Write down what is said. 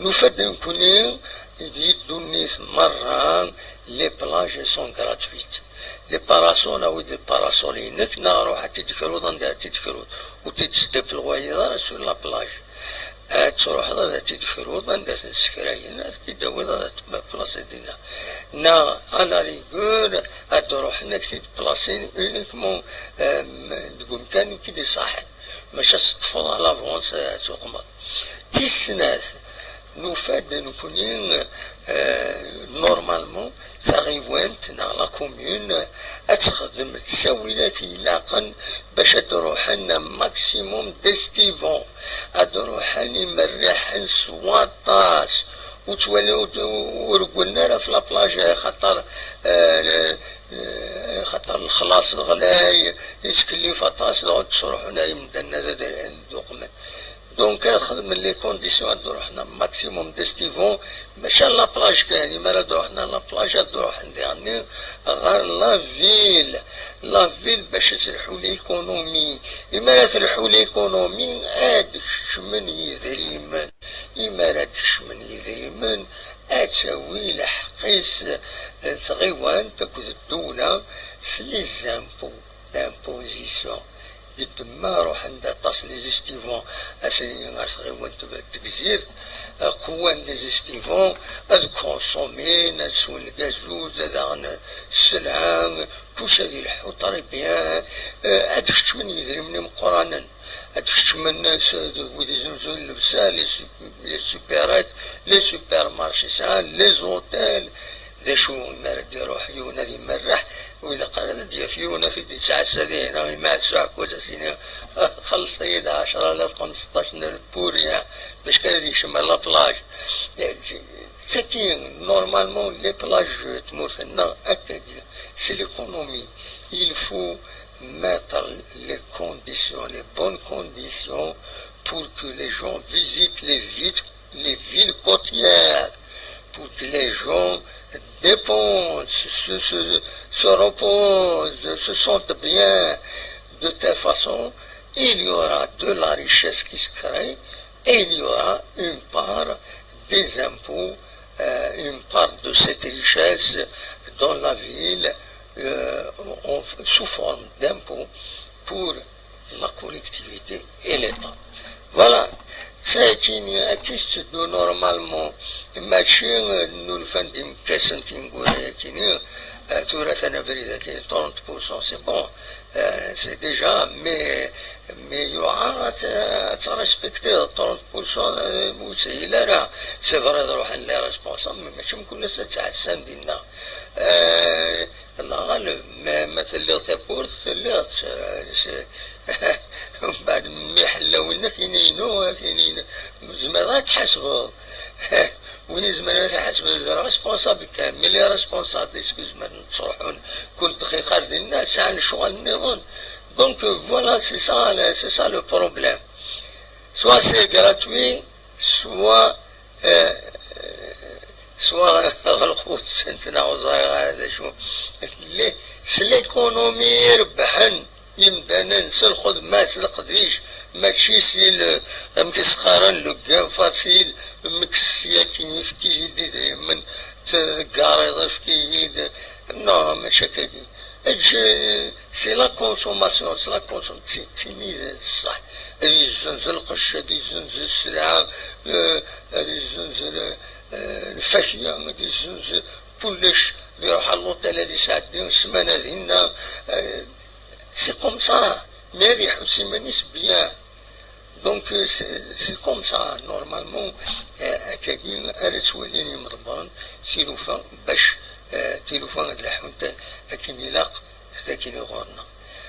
نفد نكونين يديدو الناس مرة لي بلاج سون غراتويت لي باراسون او دي باراسولينك نروح حتى تكرود ندير تكرود وتتسدب الغويضة سور لا بلاج تروح هذا تدخلوا ندير السكراين تداوي هذا بلاصي دينا نا انا ريغور تروح انك تبلاصي اونيكمون تقول كان كي صح ماشي تطفل على لافونس تقمض تسناث نفاد نكونين نورمالمون ثغيوانت نا لا كوميون تخدم تساويلات يلاقا باش تروح لنا ماكسيموم ديستيفون تروحني مريح سواطاس وتوليو ورقلنا راه في لابلاج خاطر الخلاص الغلاي يتكلف طاس تروحوا هنايا مدنا زاد دوقمن دونك خدم لي كونديسيون روحنا ماكسيموم ديستيفون ماشي لا بلاج كاين ما روحنا لا بلاج تروح نديرني غير لا فيل باش تسرحوا ليكونومي اما تسرحوا ليكونومي شمن يذريمن اما شمن يذريمن اتساوي لحقيس تغيوان تاكد الدولة سلي زامبو لامبوزيسيون ما روح عند تصل ليزيستيفون اسني غير وانت تكزيرت قوان ليزيستيفون كونسومي نسون الغازوز هذا السلعة كلش هذه الحوطة بيان هادشت من يدري من مقرانا هادشت من الناس وذي زنزون اللبسة لي سوبرات لي سوبر مارشي ساعة لي زوتيل ذا شو مرد يروح يونا ذي مرح وإلا قال دي في يونا في 9 سنين مع ساعة كوزا سنين خلص يد 10,000 15,000 بوريا باش كان ذي شمال لا بلاج ساكين نورمالمون لي بلاج تمورثنا هكا سي ليكونومي il faut mettre les bonnes conditions pour que les gens visitent les villes côtières, pour que les gens dépensent, se reposent, se sentent bien. De telle façon, il y aura de la richesse qui se crée et il y aura une part des impôts, une part de cette richesse dans la ville sous forme d'impôts pour la collectivité et l'État. Voilà. ساكن أكيد نورمالمون ماشي نولفان كاسنتين كيني تورثنا فريدة كي 30% سي بون سي ديجا مي يوعى تريسبكتي 30% مسهلة راه سي فري روح لي ريسبونسابل ماشي من كل تاع السن ديالنا الله غالب مثل اللي تبورث اللي بعد ما يحلونا فينينو زمان غير تحاسبوا وين زمان تحاسب ريسبونسابل كامل لي ريسبونسابل اسكو زمان تصروحون كل دقيقة ديالنا ساعة شغل النظام دونك فوالا سي سا لو بروبليم سوا سي غراتوي سوا غلقوا سنتنا وزايغ هذا شو سي ليكونومي ربحن يمدانا ننسى الخدمة القديش ماشي سي متسقارن لو فاسيل مكسيا كي يفكي من تقاريض فكي نو ماشي كي سي لا كونسوماسيون سي لا كونسوماسيون تيميد صح يزنزل القش يزنزل السلعة يزنزل الفاكهة يزنزل كلش يروح على اللوطيل هادي ساعتين سمانة ديالنا c'est comme ça, mais les Houssimanis bien. Donc c'est comme ça, normalement, كاين أرسولين يمضبرن تيلوفان باش تيلوفان هاد الحونتا أكين يلاق ذاك اللي غورنا.